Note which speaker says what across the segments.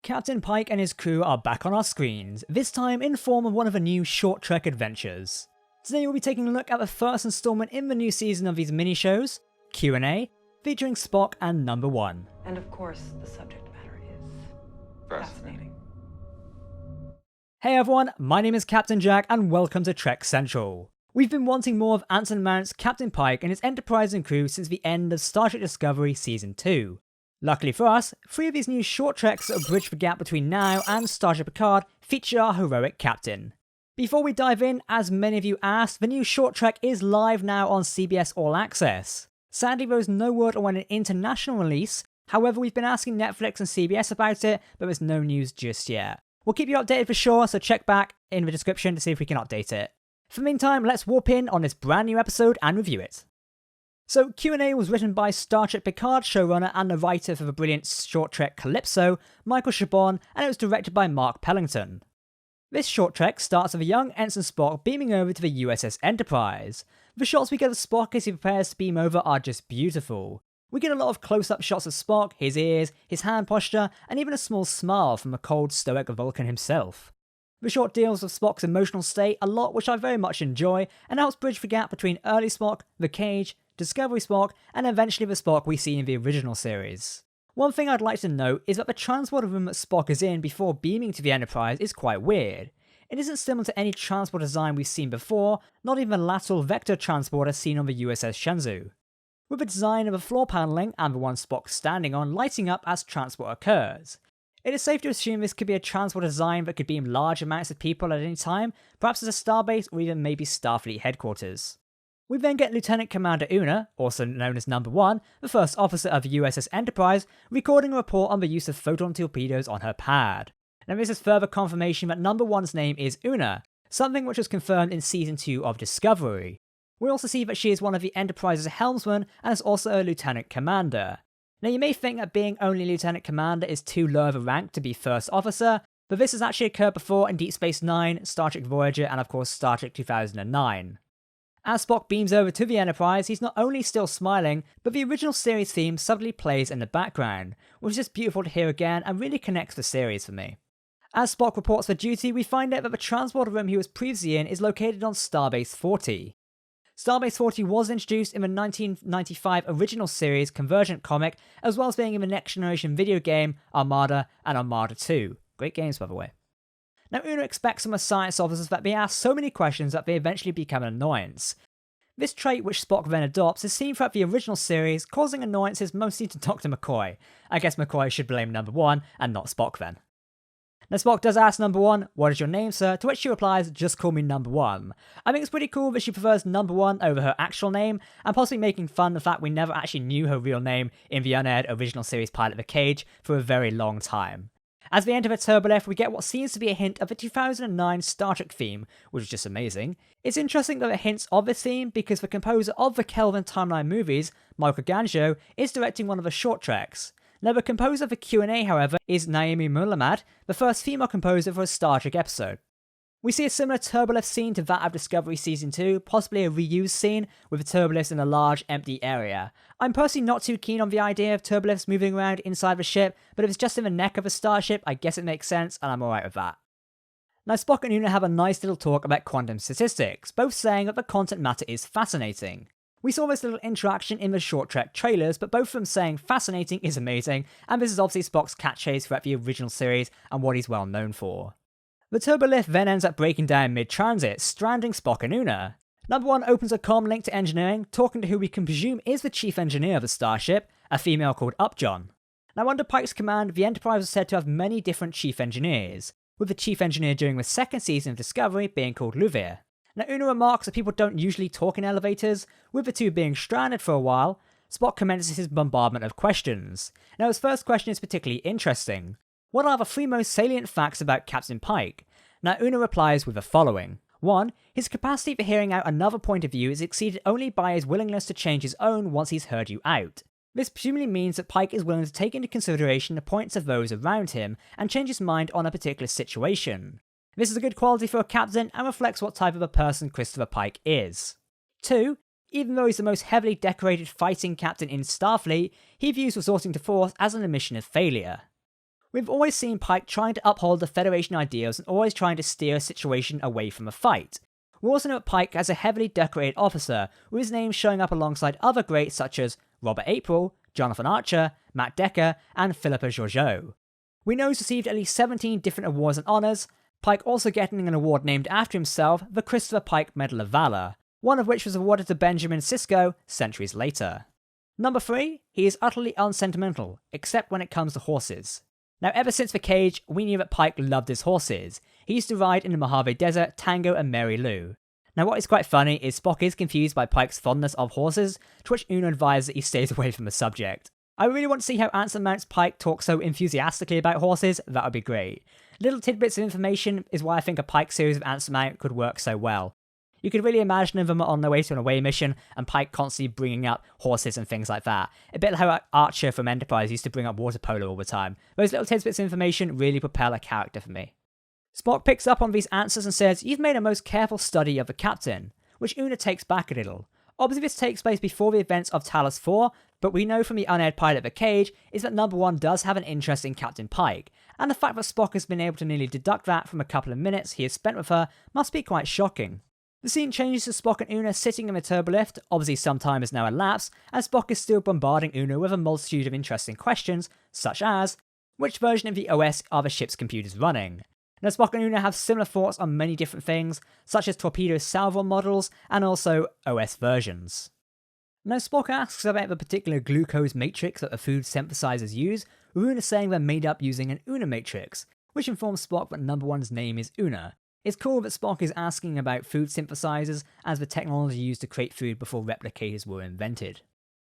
Speaker 1: Captain Pike and his crew are back on our screens, this time in form of one of the new short trek adventures. Today we'll be taking a look at the first installment in the new season of these mini-shows, Q&A, featuring Spock and Number One.
Speaker 2: And of course, the subject matter is fascinating.
Speaker 1: Hey everyone, my name is Captain Jack and welcome to Trek Central. We've been wanting more of Anson Mount's Captain Pike and his Enterprise and crew since the end of Star Trek Discovery Season 2. Luckily for us, 3 of these new short treks that bridge the gap between now and Star Trek Picard feature our heroic captain. Before we dive in, as many of you asked, the new short trek is live now on CBS All Access. Sadly, there is no word on an international release, however we've been asking Netflix and CBS about it, but there's no news just yet. We'll keep you updated for sure, so check back in the description to see if we can update it. For the meantime, let's warp in on this brand new episode and review it. So Q&A was written by Star Trek Picard showrunner and the writer for the brilliant short trek Calypso, Michael Chabon, and it was directed by Mark Pellington. This short trek starts with a young Ensign Spock beaming over to the USS Enterprise. The shots we get of Spock as he prepares to beam over are just beautiful. We get a lot of close-up shots of Spock, his ears, his hand posture, and even a small smile from the cold, stoic Vulcan himself. The short deals with Spock's emotional state a lot, which I very much enjoy, and helps bridge the gap between early Spock, the Cage, Discovery Spock, and eventually the Spock we see in the original series. One thing I'd like to note is that the transporter room that Spock is in before beaming to the Enterprise is quite weird. It isn't similar to any transport design we've seen before, not even the lateral vector transporter seen on the USS Shenzhou. With the design of the floor panelling and the one Spock standing on lighting up as transport occurs. It is safe to assume this could be a transport design that could beam large amounts of people at any time, perhaps as a starbase or even maybe Starfleet headquarters. We then get Lieutenant Commander Una, also known as Number One, the first officer of the USS Enterprise, recording a report on the use of photon torpedoes on her pad. Now this is further confirmation that Number One's name is Una, something which was confirmed in Season 2 of Discovery. We also see that she is one of the Enterprise's helmsmen and is also a Lieutenant Commander. Now you may think that being only Lieutenant Commander is too low of a rank to be First Officer, but this has actually occurred before in Deep Space Nine, Star Trek Voyager, and of course Star Trek 2009. As Spock beams over to the Enterprise, he's not only still smiling, but the original series theme subtly plays in the background, which is just beautiful to hear again and really connects the series for me. As Spock reports for duty, we find out that the transporter room he was previously in is located on Starbase 40. Starbase 40 was introduced in the 1995 original series Convergent comic, as well as being in the Next Generation video game Armada and Armada 2. Great games, by the way. Now, Una expects from her science officers that they ask so many questions that they eventually become an annoyance. This trait, which Spock then adopts, is seen throughout the original series, causing annoyances mostly to Dr. McCoy. I guess McCoy should blame Number One, and not Spock then. Now, Spock does ask Number One, "What is your name, sir?" to which she replies, "Just call me Number One." I think it's pretty cool that she prefers Number One over her actual name, and possibly making fun of the fact we never actually knew her real name in the unaired original series pilot The Cage for a very long time. As we enter the Turbolift, we get what seems to be a hint of the 2009 Star Trek theme, which is just amazing. It's interesting that there are hints of this theme because the composer of the Kelvin Timeline movies, Michael Ganjo, is directing one of the short treks. Now the composer for Q&A, however, is Naomi Muhammad, the first female composer for a Star Trek episode. We see a similar Turbolift scene to that of Discovery Season 2, possibly a reused scene with a Turbolift in a large empty area. I'm personally not too keen on the idea of Turbolifts moving around inside the ship, but if it's just in the neck of a starship, I guess it makes sense and I'm alright with that. Now Spock and Una have a nice little talk about quantum statistics, both saying that the content matter is fascinating. We saw this little interaction in the short trek trailers, but both of them saying fascinating is amazing, and this is obviously Spock's catchphrase throughout the original series and what he's well known for. The Turbolift then ends up breaking down mid-transit, stranding Spock and Una. Number One opens a comm link to engineering, talking to who we can presume is the chief engineer of the starship, a female called Upjohn. Now under Pike's command, the Enterprise is said to have many different chief engineers, with the chief engineer during the second season of Discovery being called Luvir. Now Una remarks that people don't usually talk in elevators, with the two being stranded for a while. Spock commences his bombardment of questions. Now his first question is particularly interesting. What are the 3 most salient facts about Captain Pike? Now Una replies with the following. 1. His capacity for hearing out another point of view is exceeded only by his willingness to change his own once he's heard you out. This presumably means that Pike is willing to take into consideration the points of those around him and change his mind on a particular situation. This is a good quality for a captain and reflects what type of a person Christopher Pike is. 2. Even though he's the most heavily decorated fighting captain in Starfleet, he views resorting to force as an admission of failure. We've always seen Pike trying to uphold the Federation ideals and always trying to steer a situation away from a fight. We also know Pike as a heavily decorated officer, with his name showing up alongside other greats such as Robert April, Jonathan Archer, Matt Decker, and Philippa Georgiou. We know he's received at least 17 different awards and honours, Pike also getting an award named after himself, the Christopher Pike Medal of Valor, one of which was awarded to Benjamin Sisko centuries later. Number 3, he is utterly unsentimental, except when it comes to horses. Now, ever since The Cage, we knew that Pike loved his horses. He used to ride in the Mojave Desert, Tango and Mary Lou. Now, what is quite funny is Spock is confused by Pike's fondness of horses, to which Una advises that he stays away from the subject. I really want to see how Anson Mount's Pike talks so enthusiastically about horses, that would be great. Little tidbits of information is why I think a Pike series of Anson Mount could work so well. You could really imagine them on their way to an away mission, and Pike constantly bringing up horses and things like that. A bit like how Archer from Enterprise used to bring up water polo all the time. Those little tidbits of information really propel a character for me. Spock picks up on these answers and says, "You've made a most careful study of the captain," which Una takes back a little. Obviously this takes place before the events of Talos 4, but we know from the unaired pilot The Cage is that number 1 does have an interest in Captain Pike, and the fact that Spock has been able to nearly deduct that from a couple of minutes he has spent with her must be quite shocking. The scene changes to Spock and Una sitting in the turbolift, obviously some time has now elapsed, and Spock is still bombarding Una with a multitude of interesting questions, such as, which version of the OS are the ship's computers running? Now Spock and Una have similar thoughts on many different things, such as torpedo salvo models, and also OS versions. Now Spock asks about the particular glucose matrix that the food synthesizers use, with Una saying they're made up using an Una matrix, which informs Spock that number 1's name is Una. It's cool that Spock is asking about food synthesizers as the technology used to create food before replicators were invented.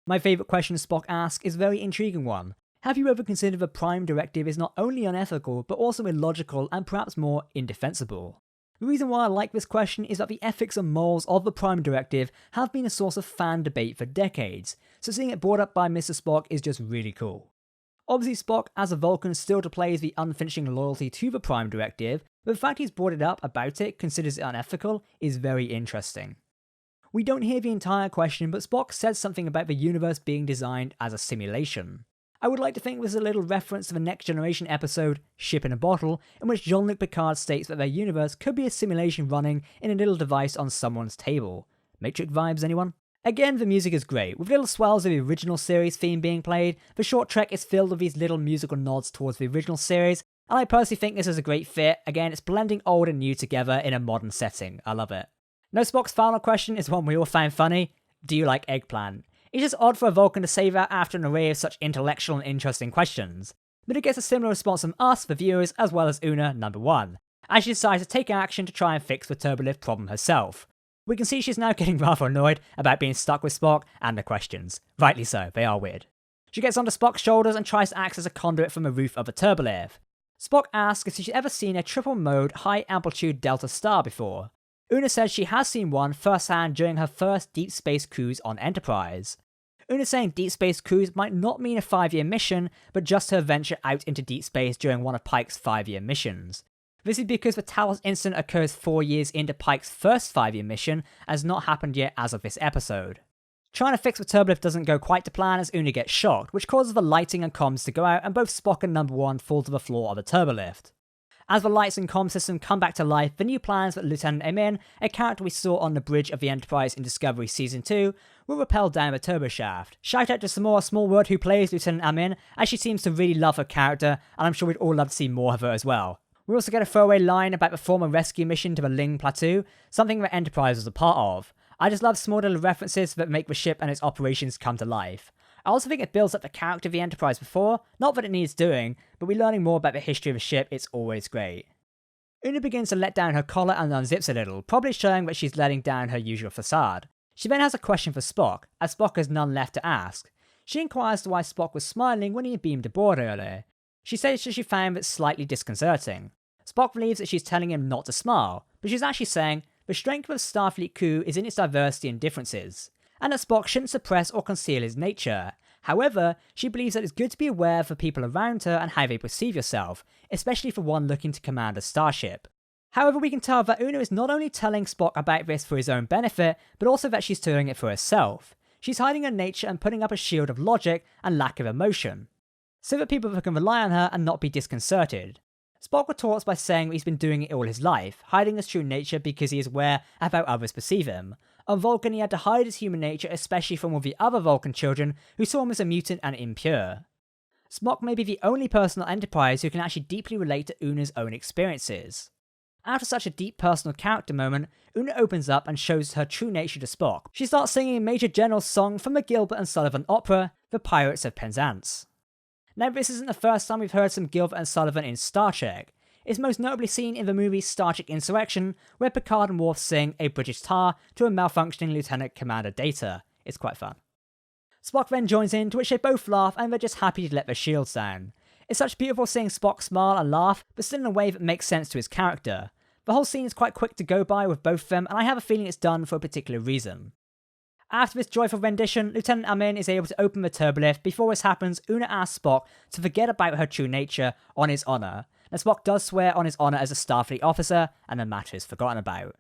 Speaker 1: My favourite question Spock asks is a very intriguing one. Have you ever considered the Prime Directive is not only unethical, but also illogical and perhaps more indefensible? The reason why I like this question is that the ethics and morals of the Prime Directive have been a source of fan debate for decades, so seeing it brought up by Mr. Spock is just really cool. Obviously Spock, as a Vulcan, still displays the unflinching loyalty to the Prime Directive, but the fact he's brought it up about it, considers it unethical, is very interesting. We don't hear the entire question, but Spock says something about the universe being designed as a simulation. I would like to think this is a little reference to the Next Generation episode, Ship in a Bottle, in which Jean-Luc Picard states that their universe could be a simulation running in a little device on someone's table. Matrix vibes, anyone? Again, the music is great, with little swells of the original series theme being played. The short trek is filled with these little musical nods towards the original series, and I personally think this is a great fit. Again, it's blending old and new together in a modern setting. I love it. Now Spock's final question is one we all find funny. Do you like eggplant? It's just odd for a Vulcan to say that after an array of such intellectual and interesting questions. But it gets a similar response from us, the viewers, as well as Una, number 1, as she decides to take action to try and fix the turbolift problem herself. We can see she's now getting rather annoyed about being stuck with Spock and the questions. Rightly so, they are weird. She gets onto Spock's shoulders and tries to act as a conduit from the roof of the turbolift. Spock asks if she's ever seen a triple mode high amplitude delta star before. Una says she has seen one firsthand during her first deep space cruise on Enterprise. Una saying deep space cruise might not mean a 5-year mission, but just her venture out into deep space during one of Pike's 5-year missions. This is because the Talos incident occurs 4 years into Pike's first 5-year mission, and has not happened yet as of this episode. Trying to fix the turbolift doesn't go quite to plan as Una gets shocked, which causes the lighting and comms to go out and both Spock and number 1 fall to the floor of the turbolift. As the lights and comm system come back to life, the new plans that Lieutenant Amin, a character we saw on the bridge of the Enterprise in Discovery Season 2, will rappel down the turboshaft. Shout out to Samora Smallwood who plays Lieutenant Amin, as she seems to really love her character, and I'm sure we'd all love to see more of her as well. We also get a throwaway line about the former rescue mission to the Ling Plateau, something that Enterprise was a part of. I just love small little references that make the ship and its operations come to life. I also think it builds up the character of the Enterprise before, not that it needs doing, but we're learning more about the history of the ship, it's always great. Una begins to let down her collar and unzips a little, probably showing that she's letting down her usual facade. She then has a question for Spock, as Spock has none left to ask. She inquires why Spock was smiling when he had beamed aboard earlier. She says that she found it slightly disconcerting. Spock believes that she's telling him not to smile, but she's actually saying the strength of a Starfleet crew is in its diversity and differences, and that Spock shouldn't suppress or conceal his nature. However, she believes that it's good to be aware of the people around her and how they perceive yourself, especially for one looking to command a starship. However, we can tell that Una is not only telling Spock about this for his own benefit, but also that she's doing it for herself. She's hiding her nature and putting up a shield of logic and lack of emotion. so that people can rely on her and not be disconcerted. Spock retorts by saying that he's been doing it all his life, hiding his true nature because he is aware of how others perceive him. On Vulcan, he had to hide his human nature, especially from all the other Vulcan children who saw him as a mutant and impure. Spock may be the only person on Enterprise who can actually deeply relate to Una's own experiences. After such a deep personal character moment, Una opens up and shows her true nature to Spock. She starts singing Major General's song from the Gilbert and Sullivan opera, The Pirates of Penzance. Now, this isn't the first time we've heard some Gilbert and Sullivan in Star Trek. It's most notably seen in the movie Star Trek Insurrection, where Picard and Worf sing A British Tar to a malfunctioning Lieutenant Commander Data. It's quite fun. Spock then joins in, to which they both laugh and they're just happy to let their shields down. It's such beautiful seeing Spock smile and laugh, but still in a way that makes sense to his character. The whole scene is quite quick to go by with both of them, and I have a feeling it's done for a particular reason. After this joyful rendition, Lieutenant Amin is able to open the turbolift. Before this happens, Una asks Spock to forget about her true nature on his honour. Now Spock does swear on his honour as a Starfleet officer, and the matter is forgotten about.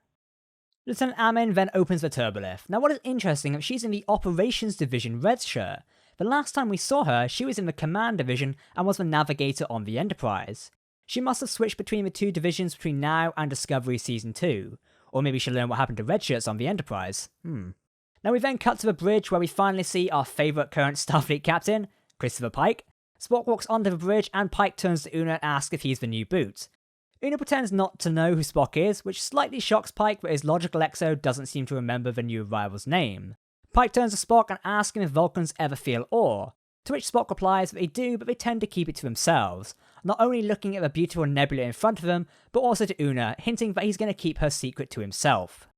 Speaker 1: Lieutenant Amin then opens the turbolift. Now what is interesting is that she's in the Operations Division red shirt. The last time we saw her, she was in the Command Division and was the navigator on the Enterprise. She must have switched between the two divisions between now and Discovery Season 2. Or maybe she'll learn what happened to red shirts on the Enterprise. Now we then cut to the bridge where we finally see our favourite current Starfleet captain, Christopher Pike. Spock walks onto the bridge and Pike turns to Una and asks if he's the new boot. Una pretends not to know who Spock is, which slightly shocks Pike, but his logical exo doesn't seem to remember the new arrival's name. Pike turns to Spock and asks him if Vulcans ever feel awe, to which Spock replies that they do, but they tend to keep it to themselves, not only looking at the beautiful nebula in front of them, but also to Una, hinting that he's going to keep her secret to himself.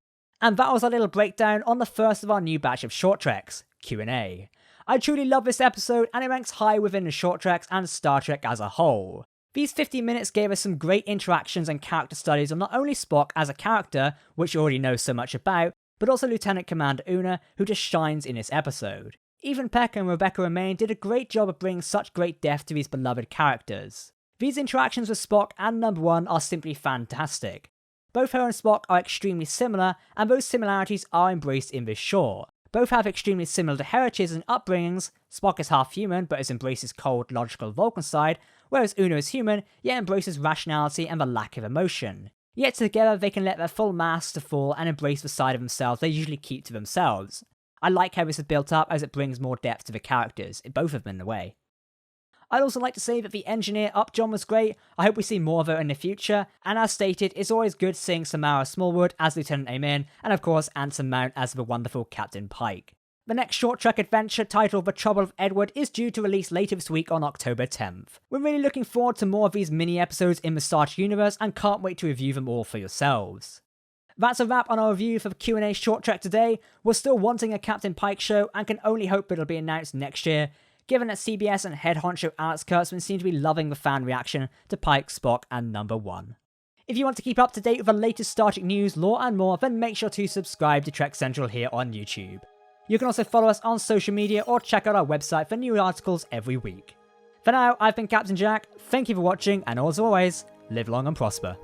Speaker 1: And that was our little breakdown on the first of our new batch of short treks, Q&A. I truly love this episode, and it ranks high within the short treks and Star Trek as a whole. These 50 minutes gave us some great interactions and character studies on not only Spock as a character, which you already know so much about, but also Lieutenant Commander Una, who just shines in this episode. Even Peck and Rebecca Romaine did a great job of bringing such great depth to these beloved characters. These interactions with Spock and Number 1 are simply fantastic. Both her and Spock are extremely similar, and those similarities are embraced in this short. Both have extremely similar heritages and upbringings. Spock is half human, but has embraced his cold, logical Vulcan side, whereas Una is human, yet embraces rationality and the lack of emotion. Yet together they can let their full masks to fall and embrace the side of themselves they usually keep to themselves. I like how this is built up as it brings more depth to the characters, both of them in a way. I'd also like to say that the engineer Upjohn was great. I hope we see more of her in the future, and as stated, it's always good seeing Samara Smallwood as Lieutenant Amin, and of course Anson Mount as the wonderful Captain Pike. The next short trek adventure, titled The Trouble of Edward, is due to release later this week on October 10th. We're really looking forward to more of these mini episodes in the Star Trek universe and can't wait to review them all for yourselves. That's a wrap on our review for the Q&A short trek today. We're still wanting a Captain Pike show and can only hope it'll be announced next year, given that CBS and head honcho Alex Kurtzman seem to be loving the fan reaction to Pike, Spock, and Number 1. If you want to keep up to date with the latest Star Trek news, lore, and more, then make sure to subscribe to Trek Central here on YouTube. You can also follow us on social media or check out our website for new articles every week. For now, I've been Captain Jack, thank you for watching, and as always, live long and prosper.